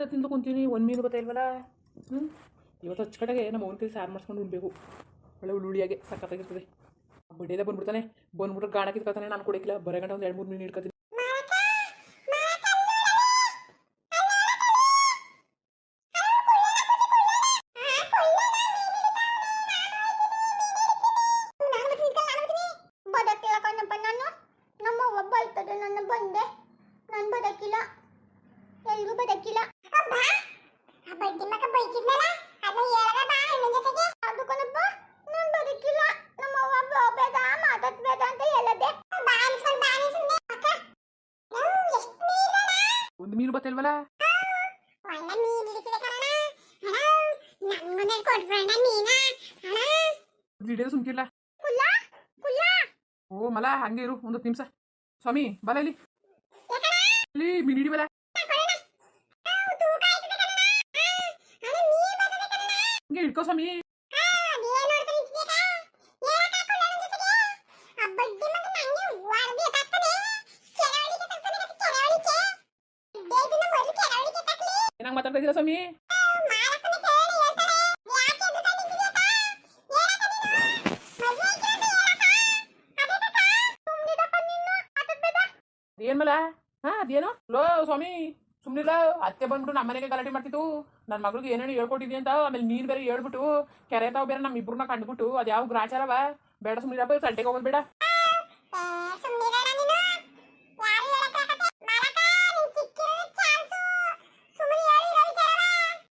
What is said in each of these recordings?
ತಿಂದು ಕುಂತೀನಿ ಒಂದು ಮೀನು ಬರ್ತಾ ಇಲ್ವಲ್ಲ. ಹ್ಞೂ ಇವತ್ತು ಅಚ್ಚಕಡೆಗೆ ನಮ್ಮ ಅವ್ನ ಕೈ ಸಾರು ಮಾಡಿಸ್ಕೊಂಡು ಉಣ್ಬೇಕು. ಒಳ್ಳೆ ಉಳ್ಳಿಯಾಗೆ ಸಕ್ಕತ್ತಾಗಿರ್ತದೆ. ಬಡ್ಡಿಯದ ಬಂದ್ಬಿಡ್ತಾನೆ, ಬಂದ್ಬಿಟ್ರೆ ಗಾಣ ಕಿತ್ಕೊತಾನೆ. ನಾನು ಕೊಡೋಕ್ಕಿಲ್ಲ, ಬರೋ ಗಂಟೆ ಒಂದು 2-3 ಮೀನು ಇಟ್ಕೊತೀನಿ. ಒಂದು ಮೀನು ಬರ್ತಿಲ್ವಲ್ಲ. ಹಿಡಿಯೋದು ಸುಮ್ಕಿಲ್ಲ. ಓ ಮಲ ಹಂಗೆ ಇರು ಒಂದು ನಿಮಿಷ. ಸ್ವಾಮಿ ಬಲ ಇಲ್ಲಿ ಇಲ್ಲಿ ಮೀನು ಹಿಡಿ ಬಲ. ಹಂಗೆ ಹಿಡ್ಕೋ ಸ್ವಾಮಿ. ಏನಂಗ್ ಮಾತಾಡ್ತಾ ಇದ್ದೀರಾ ಸ್ವಾಮಿ? ಏನ್ ಮಲ? ಅದೇನು ಲೋ ಸ್ವಾಮಿ ಸುಮ್ಮನಿಲ್ಲ. ಅತ್ತೆ ಬಂದ್ಬಿಟ್ಟು ನಮ್ಮ ಮನೆಗೆ ಗಲಾಟೆ ಮಾಡ್ತಿತ್ತು. ನನ್ನ ಮಗಳಿಗೆ ಏನೇನು ಹೇಳ್ಕೊಟ್ಟಿದ್ವಿ ಅಂತ. ಆಮೇಲೆ ನೀನು ಬೇರೆ ಹೇಳ್ಬಿಟ್ಟು ಕೆರೆ ತಾವು ಬೇರೆ ನಮ್ಮ ಇಬ್ಬರನ್ನ ಕಂಡುಬಿಟ್ಟು ಅದು ಯಾವ ಗ್ರಾಚಾರವ. ಬೇಡ ಸುಮ್ಮನಿರಪ್ಪ, ಸಂಟೆಗೆ ಹೋಗೋದು ಬೇಡ.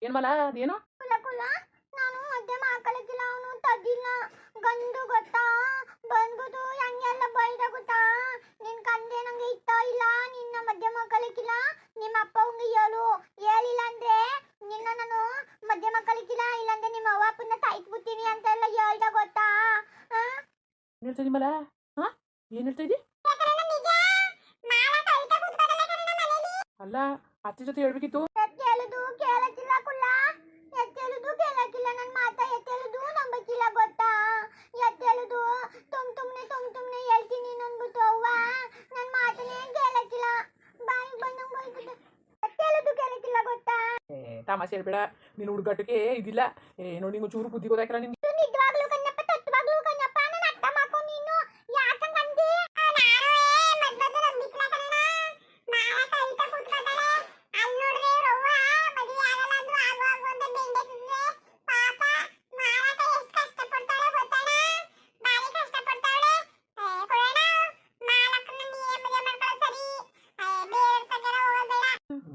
ಏನ್ ಮಲ ಅದೇನು? ನಾನು ಮಧ್ಯಮ ಹಾಕಲಿಕ್ಕಿಲ್ಲ. ಅವನು ತದ್ದಿಲ್ಲ ಗಂಡು ಗೊತ್ತಾ, ಬಂದ್ಬಿಟ್ಟು ಹಂಗೆಲ್ಲ ಬೈದ ಗೊತ್ತಾ. ನಿನ್ ಕಂದೆ ನಂಗೆ ಇಷ್ಟ ಇಲ್ಲ, ನಿನ್ನ ಮಧ್ಯಮ ಹಾಕಲಿಕ್ಕಿಲ್ಲ. ನಿಮ್ಮ ಅಪ್ಪ ಅವ್ಗೆ ಹೇಳಿಲ್ಲ ಅಂದ್ರೆ ನಿನ್ನ ನಾನು ಮಧ್ಯಮ ಹಾಕಲಿಕ್ಕಿಲ್ಲ, ಇಲ್ಲಾಂದ್ರೆ ನಿಮ್ಮ ಅವ್ವ ಅಪ್ಪನ ಸಾಯಿಸ್ಬಿಡ್ತೀನಿ ಅಂತೆಲ್ಲ ಹೇಳ್ದ ಗೊತ್ತಾ. ಏನ್ ಹೇಳ್ತಾ ಇದ್ದಿ ಮಲ? ಏನ್ ಹೇಳ್ತಾ ಇದ್ದಿ? ಅಲ್ಲ ಅತ್ತೆ ಜೊತೆ ಹೇಳ್ಬೇಕಿತ್ತು. ಎತ್ತೇಳುದು ಕೇಳಕ್ಕಿಲ್ಲ ಕುಳ್ಳ, ಎತ್ತೇಳುದು ಕೇಳಕ್ಕಿಲ್ಲ. ನನ್ನ ಮಾತ ಎತ್ತೇಳುದು ನಂಬಕ್ಕಿಲ್ಲ ಗೊತ್ತಾ. ಎತ್ತೇಳುದು ತುಮ್ನೆ ಹೇಳ್ತೀನಿ ಅಂದ್ಬಿಟ್ಟು ಅವ್ವ ನನ್ನ ಮಾತನೇ ಕೇಳಕ್ಕಿಲ್ಲ. ಬಾಯಿ ಬಂದಂಗ್ ಬೈಬಿಟ್ಟು ಎತ್ತೇಳುದು ಕೇಳಕ್ಕಿಲ್ಲ ಗೊತ್ತಾ. ತಮಾಷೆ ಹೇಳ್ಬೇಡ. ನೀನು ಹುಡುಗಾಟಕ್ಕೆ ಇದಿಲ್ಲ. ನೋಡಿ ನಿಂಗೆ ಚೂರು ಬುದ್ಧಿ ಗೊತ್ತಾಯ್ತಲ್ಲ ನಿನ್ಗೆ. ನಿಜವಾಗ್ಲೂ ಕಣ್ಣಪ್ಪ, ತತ್ವಾಗ್ಲೂ ಕಣ್ಣಪ್ಪ. ನಾನು ಅರ್ಥ ಮಾಡ್ಕೊ. ನೀನು ಯಾಕಂಗ್ ಅಂದಿ?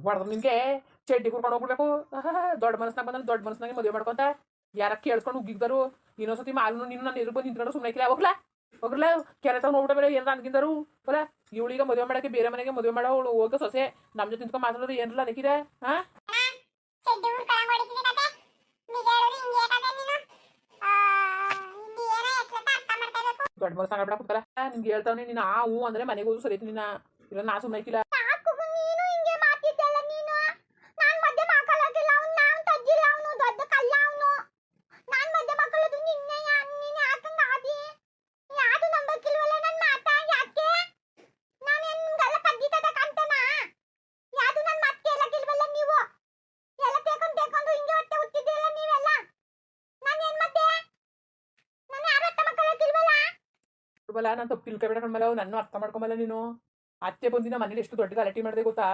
ಹೊಡೆದ್ರು ನಿನ್ಗೆ ಚಡ್ಡಿ ಕುರ್ಕೊಂಡು ಹೋಗ್ಬಿಡ್ಬೇಕು. ದೊಡ್ಡ ಮನಸ್ನಾಗ ಬಂದ್ರೆ ದೊಡ್ಡ ಮನಸ್ನಾಗೆ ಮದುವೆ ಮಾಡ್ಕೊಂತ ಯಾರ ಕೇಳಿಸ್ಕೊಂಡು ಉಗ್ಗಿದ್ದಾರು. ಇನ್ನೊಂದ್ಸತಿ ಮಾಲು ನೀನು ನಾನು ಎದುರು ಬಂದು ನಿಂತ್ಕೊಂಡು ಸುಮ್ಮನೆ ಹಾಕಿಲ್ಲ. ಹೋಗ್ರಲ್ಲ ಕೆರೆ ತಾವ್ ನೋಡ್ಬಿಟ್ಟ ಮೇಲೆ ಏನಾರ ಅನ್ಕಿಂದರು ಅಲ್ಲ. ಇವಳಿಗೆ ಮದುವೆ ಮಾಡೋಕ್ಕೆ ಬೇರೆ ಮನೆಗೆ ಮದುವೆ ಮಾಡೋಳು ಹೋಗ ಸೊಸೆ ನಮ್ಮ ಜೊತೆ ನಿಂತ್ಕೊಂಡು ಮಾತಾಡೋದು ಏನಿಲ್ಲ ಅನ್ಕಿದೆ. ದೊಡ್ಡ ಮನಸ್ನಾಗ ಆಡ್ಬಿಡ ಕೂತಾರ. ನಿನ್ಗೆ ಹೇಳ್ತಾವನಿ ನೀನು ಹೂ ಅಂದ್ರೆ ಮನೆಗೆ ಹೋದ್ರು ಸರಿ ನಿನ್ನ, ಇಲ್ಲ ನಾ ಸುಮ್ಮನೆ ಹಾಕಿಲ್ಲ. ಬಲ್ಲ ನಾನು ತಪ್ಪು ತಿಳ್ಕೊಬೇಡ ಕಣ್ಮಲ್ಲ. ನನ್ನ ಅರ್ಥ ಮಾಡ್ಕೊಂಬಲ್ಲ ನೀನು. ಅತ್ತೆ ಬಂದಿನ ಮನೇಲಿ ಎಷ್ಟು ದೊಡ್ಡ ಗಲಾಟೆ ಮಾಡಿದೆ ಗೊತ್ತಾ.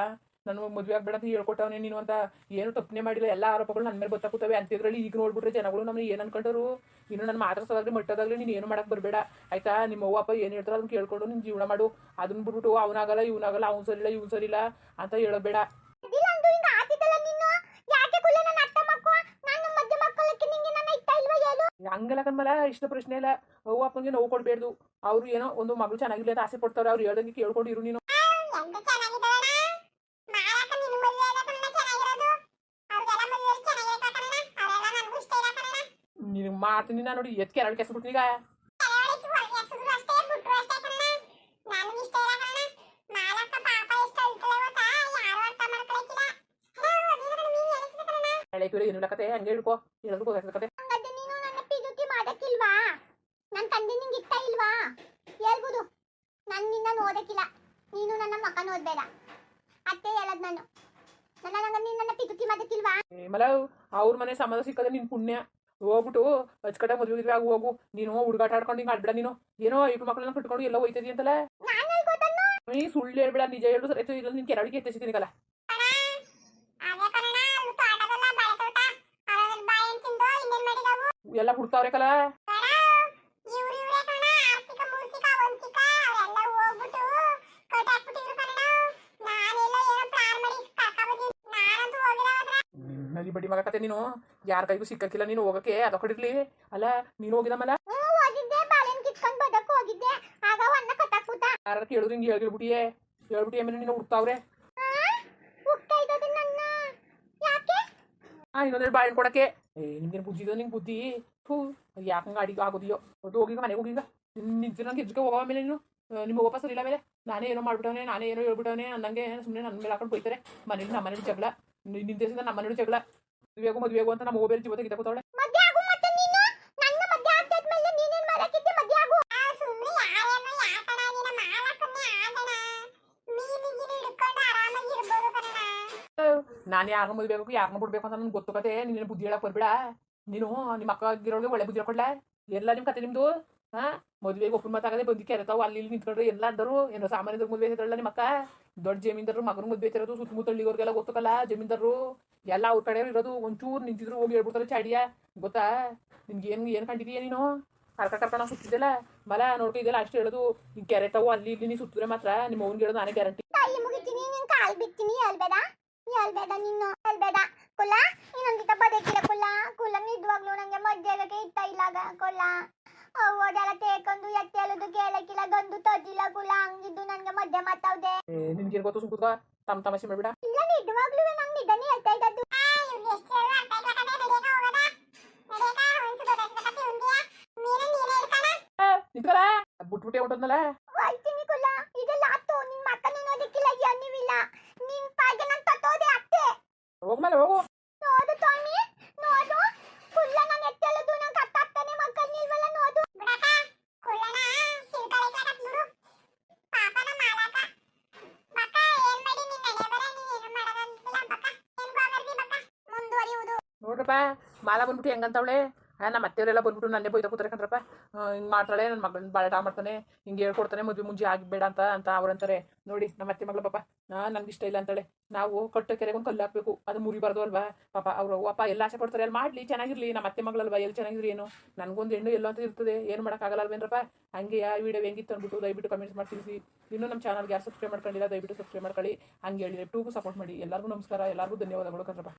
ನಾನು ಮದುವೆ ಆಗ್ಬೇಡ ಅಂತ ಹೇಳ್ಕೊಟ್ಟವನೇ ನೀನು ಅಂತ. ಏನು ತಪ್ಪನೆ ಮಾಡಿಲ್ಲ. ಎಲ್ಲ ಆರೋಪಗಳು ನನ್ನ ಮೇಲೆ ಗೊತ್ತಾಗ್ತವೆ ಅಂತಿದ್ರಲ್ಲಿ. ಈಗ ನೋಡ್ಬಿಟ್ರೆ ಜನಗಳು ನಮ್ಗೆ ಏನು ಅನ್ಕೊಂಡರು. ಇನ್ನು ನನ್ನ ಮಾತಾಡ್ಸೋದಾಗ್ಲಿ ಮಟ್ಟದಾಗ್ಲಿ ನೀನು ಏನು ಮಾಡಕ್ಕೆ ಬರಬೇಡ ಆಯ್ತಾ. ನಿಮ್ಮ ಅವ್ವ ಅಪ್ಪ ಏನು ಹೇಳ್ತಾರೆ ಅದನ್ನ ಕೇಳ್ಕೊಂಡು ನಿನ್ನ ಜೀವನ ಮಾಡು. ಅದನ್ನ ಬಿಟ್ಬಿಟ್ಟು ಅವನಾಗಲ್ಲ ಇವನಾಗಲ್ಲ, ಅವ್ನು ಸರಿಲ್ಲ ಇವ್ನು ಸರಿಲ್ಲ ಅಂತ ಹೇಳಬೇಡ. ಹಂಗೆಲ್ಲ ಕಣ್ಮಲ್ಲ, ಇಷ್ಟ ಪ್ರಶ್ನೆ ಇಲ್ಲ. ಅವ್ವ ಅಪ್ಪನಿಗೆ ನೋವು ಕೊಡ್ಬೇಡ್ದು. ಅವ್ರು ಏನೋ ಒಂದು ಮಗಳು ಚೆನ್ನಾಗಿಲ್ಲ ಅಂತ ಆಸೆ ಪಡ್ತಾರೆ. ಅವ್ರು ಹೇಳ್ದಂಗೆ ಕೇಳ್ಕೊಂಡಿರು ನೀನು. ನೀನು ಮಾಡ್ತೀನಿ ನಾನು ನೋಡಿ ಎತ್ಕೆ ಎರಡು ಕೆಸ ಬಿಡ್ತೀನಿ. ಈಗ ಹೇಳಕ್ಕೆ ಏನು ಕತೆ ಹಂಗೆ ಹೇಳ್ಕೊ. ಹೇಳೋದು ಗೊತ್ತಾಗ್ತದೆ. ನನ್ನ ತಂದೆ ನಿಂಗೆ ಇಷ್ಟ ಇಲ್ವಾ ಹೇಳ್ಬೋದು. ನನ್ನಿಂದ ಓದಕ್ಕಿಲ್ಲ. ನೀನು ನನ್ನ ಮಕ್ಕ ಓದ್ಬೇಡ ಅತ್ತೆ ಹೇಳದ್. ನಾನು ನನ್ನ ಪಿತುಕಿ ಮಲ ಅವ್ರ ಮನೆ ಸಂಬಂಧ ಸಿಕ್ಕದೆ ನಿನ್ ಪುಣ್ಯ. ಹೋಗ್ಬಿಟ್ಟು ಅಚ್ಕಡೆ ಮದುವೆ ಗಿದ್ವೆ ಆಗಿ ಹೋಗು. ನೀನು ಹುಡುಗಾಟ ಆಡ್ಕೊಂಡು ಹಿಂಗೆ ಆಡ್ಬೇಡ. ನೀನು ಏನೋ ಇಬ್ಬರು ಮಕ್ಕಳನ್ನ ಕಟ್ಕೊಂಡು ಎಲ್ಲ ಹೋಯ್ತದಿ ಅಂತಲ್ಲ. ನೀ ಸುಳ್ಳು ಹೇಳ್ಬೇಡ, ನಿಜ ಹೇಳು. ಸರಿ ಇಲ್ಲ ನಿನ್ ಕೆರಳಿಗೆ ಎತ್ತಿಸಿದೀನಿಗಲ್ಲ. ಎಲ್ಲ ಹುಡ್ತಾವ್ರೆ ಕಲ. ನದಿ ಬಡ್ಡಿ ಮಗ ಕತೆ ನೀನು. ಯಾರ ಕೈಗೂ ಸಿಕ್ಕಕ್ಕಿಲ್ಲ ನೀನು ಹೋಗಕ್ಕೆ. ಅದೊಕ್ಕಡಿರ್ಲಿ ಅಲ್ಲ, ನೀನು ಹೋಗಿದಮ್ಮಲ್ಲ. ಯಾರು ಕೇಳಿದ್ರು ಹಿಂಗೆ ಹೇಳ್ಬಿಟ್ಟಿಯೇ. ಹೇಳ್ಬಿಟ್ಟು ಆಮೇಲೆ ನೀನು ಹುಡ್ತಾವ್ರೆ. ಇನ್ನೊಂದೆರಡು ಬಾಳೆಹಣ್ಣು ಕೊಡಕ್ಕೆ. ನಿಮ್ಗೇನು ಬುದ್ಧಿ ಇದೆ ನಿಂಗೆ ಬುದ್ಧಿ. ಹೂ ಯಾಕಂಗೆ ಅಡಿಗೆ ಆಗೋದಿಯೋ. ಅದು ಹೋಗೀಗ ಮನೆಗೆ ಹೋಗೀಗ. ನಿಂತು ನಂಗೆ ಎಜ್ಜಿಗೆ ಹೋಗೋ ಮೇಲೆ ನೀನು. ನಿಮ್ಮ ಹೋಗಪ್ಪ ಸರಿ ಇಲ್ಲ ಮೇಲೆ ನಾನೇ ಏನೋ ಮಾಡ್ಬಿಟ್ಟವನೆ, ನಾನೇ ಏನೋ ಹೇಳ್ಬಿಟ್ಟವನೆ ಅಂದಂಗೆ ಸುಮ್ಮನೆ ನನ್ನ ಮೇಲೆ ಹಾಕೊಂಡು ಬೈತಾರೆ. ಮನೇಲಿ ನಮ್ಮ ಮನೇಲಿ ಜಗಳ, ನಿಂದೇಸಿಂದ ನಮ್ಮ ಮನೇಲಿ ಜಗಳ. ಮದುವೆಗೂ ಅಂತ ನಮ್ಮ ಮೊಬೈಲ್ ಜೀವ ತೆಗಿತಾ ಕೂತಾವಳೆ. ನಾನು ಯಾರನ್ನ ಮದುವೆ ಆಗಬೇಕು ಯಾರನ್ನ ಬಿಡ್ಬೇಕು ಅಂತ ನನ್ಗೆ ಗೊತ್ತುಕತೆ. ನೀನು ಬುದ್ಧಿ ಹೇಳಕ್ ಬರ್ಬೇಡ. ನೀನು ನಿಮ್ಮ ಅಕ್ಕ ಆಗಿರೋಳಿಗೆ ಒಳ್ಳೆ ಬುದ್ಧಿ ಹೇಳ್ಕೊಡ್ಲ. ಎಲ್ಲ ನಿಮ್ಮ ಕತೆ ನಿಮ್ದು. ಮದುವೆಗೆ ಒಬ್ಬರು ಮಾತಾಗದೆ ಬಂದು ಕೆರೆತಾವು ಅಲ್ಲಿ ಇಲ್ಲಿ ನಿಂತ್ಕೊಂಡ್ರೆ ಎಲ್ಲ ಅಂದರು. ಏನೋ ಸಾಮಾನ್ಯದ್ರ ಮದುವೆ ಐತಲ್ಲ ನಿಮ್ಮ ಅಕ್ಕ. ದೊಡ್ಡ ಜಮೀನ್ದಾರರು ಮಗನ ಮದುವೆ ಐತಿರೋದು. ಸುತ್ತಮುತ್ತ ಹಳ್ಳಿಗೋರ್ಗೆಲ್ಲ ಗೊತ್ತಕ್ಕಲ್ಲ ಜಮೀನ್ದಾರರು ಎಲ್ಲ ಅವ್ರ ಕಡೆ ಇರೋದು. ಒಂಚೂರು ನಿಂತಿದ್ರು ಹೋಗಿ ಹೇಳ್ಬಿಡ್ತಾರೆ ಚಾಡಿಯ. ಗೊತ್ತಾ ನಿನ್ಗೆ ಏನು ಕಂಡಿದೀಯ ನೀನು. ಕರ್ಕೊಂಡು ಸುತ್ತಿದ್ದೆಲ್ಲ ಮಲ ನೋಡ್ತಿದ್ದೆಲ್ಲ ಅಷ್ಟು ಹೇಳೋದು. ಹಿಂಗೆ ಕೆರೆತಾವು ಅಲ್ಲಿ ಇಲ್ಲಿ ನೀನು ಸುತ್ತಿದ್ರೆ ಮಾತ್ರ ನಿಮ್ಮ ಅವ್ನಿಗೆ ಹೇಳೋದು ನಾನೇ ಗ್ಯಾರಂಟಿ. ಹೇಳ್ಬೇಡ ನೀನು ಹೇಳ್ಬೇಡ ಕುಲ್ಲ. ಇನ್ನೊಂದಿತ ಬದಕಿಲ್ಲ ಕುಲ್ಲ. ಕುಲ್ಲ ನಿಜವಾಗ್ಲು ನಂಗೆ ಮದ್ವೆ ಆಗಕ್ಕೆ ಇಷ್ಟ ಇಲ್ಲ ಕುಲ್ಲ. ಓದೆಲ್ಲ ತೇಕೊಂಡು ಎತ್ತೆ ಹೇಳೋದು ಕೇಳಕ್ಕಿಲ್ಲ. ಗಂದು ತದ್ದಿಲ್ಲ ಕುಲ್ಲ. ಹಂಗಿದ್ದು ನನ್ಗೆ ಮದ್ವೆ ಮಾತಾವ್ದೆ. ನಿನ್ಗೆ ಗೊತ್ತು ಸುತ್ತ ತಮ್ಮ ತಮಾಷೆ ಮಾಡ್ಬೇಡ. ಇಲ್ಲ ನಿಜವಾಗ್ಲೂ ನಂಗೆ ನಿಧಾನ ಹೇಳ್ತಾ ಇದ್ದದ್ದು. ನಿಂತ್ಕಲ ಬಿಟ್ಬಿಟ್ಟೆ ಹೊಂಟದ್ನಲ್ಲ. ಹೋಯ್ತೀನಿ ಕುಲ್ಲ. ಇದೆಲ್ಲ ಆತು. ನಿನ್ ಮಕ್ಕಳು ನೋಡಿಕ್ಕಿಲ್ಲ ಏನಿವಿಲ್ಲ. ನಿನ್ ಪಾಯ್ಗೆ ನಾನು ತತ್ತೋದೆ ಅತ್ತೆ. ಹೋಗ್ಮೇಲೆ ಹೋಗು. ನೋಡು ಸ್ವಾಮಿ ನೋಡು ಕುಲ್ಲ. ನಾನು ಎತ್ತೇಳೋದು ನಂಗೆ ಅರ್ಥ ಆಗ್ತಾನೆ. ಮಕ್ಕಳು ನಿಲ್ವಲ್ಲ ನೋಡು. ನೋಡ್ರಪ್ಪ ಮಾಲಾ ಬಂದ್ಬಿಟ್ಟು ಹೆಂಗಂತವಳೆ. ನಮ್ಮ ಅತ್ತೆಯವರೆಲ್ಲ ಬಂದ್ಬಿಟ್ಟು ನನ್ನೇ ಬೈತಾ ಕೂತಾರೆ ಕಣ್ರಪ್ಪ. ಹಿಂಗೆ ಮಾಡ್ತಾಳೆ ನನ್ನ ಮಗಳನ್ನ ಬಾಳೆ ಮಾಡ್ತಾನೆ, ಹಿಂಗೆ ಹೇಳ್ಕೊಡ್ತಾನೆ ಮದುವೆ ಮುಂಜೆ ಆಗಬೇಡ ಅಂತ ಅವ್ರಂತಾರೆ. ನೋಡಿ ನಮ್ಮ ಅತ್ತೆ ಮಗಳ ಪಾಪ ನಂಗೆ ಇಷ್ಟ ಇಲ್ಲ ಅಂತಾಳೆ. ನಾವು ಕಟ್ಟ ಕೆರೆಗೆ ಒಂದು ಕಲ್ಲು ಹಾಕಬೇಕು, ಅದು ಮುರಿಬಾರ್ದು ಅಲ್ವಾ ಪಾಪ. ಅವರು ಅಪ್ಪ ಎಲ್ಲ ಆಸೆ ಪಡ್ತಾರೆ, ಅಲ್ಲಿ ಮಾಡಲಿ ಚೆನ್ನಾಗಿರಲಿ. ನಮ್ಮ ಅತ್ತೆ ಮಗಳಲ್ವಾ ಎಲ್ಲಿ ಚೆನ್ನಾಗಿರಿ ಏನು. ನನಗೊಂದು ಹೆಣ್ಣು ಎಲ್ಲೋ ಅಂತ ಇರ್ತದೆ, ಏನು ಮಾಡೋಕ್ಕಾಗಲ್ಲ ಅಲ್ವೇನ್ರಪ್ಪ. ಹಂಗೆ ಆ ವಿಡಿಯೋ ಹೆಂಗಿತ್ತು ಅಂದ್ಬಿಟ್ಟು ದಯವಿಟ್ಟು ಕಮೆಂಟ್ಸ್ ಮಾಡಿ ತಿಳಿಸಿ. ಇನ್ನೂ ನಮ್ಮ ಚಾನಲ್ಗೆ ಯಾರು ಸಬ್ಸ್ಕ್ರೈಬ್ ಮಾಡ್ಕೊಂಡಿಲ್ಲ ದಯವಿಟ್ಟು ಸಬ್ಸ್ಕ್ರೈಬ್ ಮಾಡ್ಕೊಳ್ಳಿ. ಹಂಗೆ ಹೇಳಿ ಟೂಗೂ ಸಪೋರ್ಟ್ ಮಾಡಿ. ಎಲ್ಲರಿಗೂ ನಮಸ್ಕಾರ, ಎಲ್ಲರಿಗೂ ಧನ್ಯವಾದಗಳು ಕಣ್ರಪ್ಪ.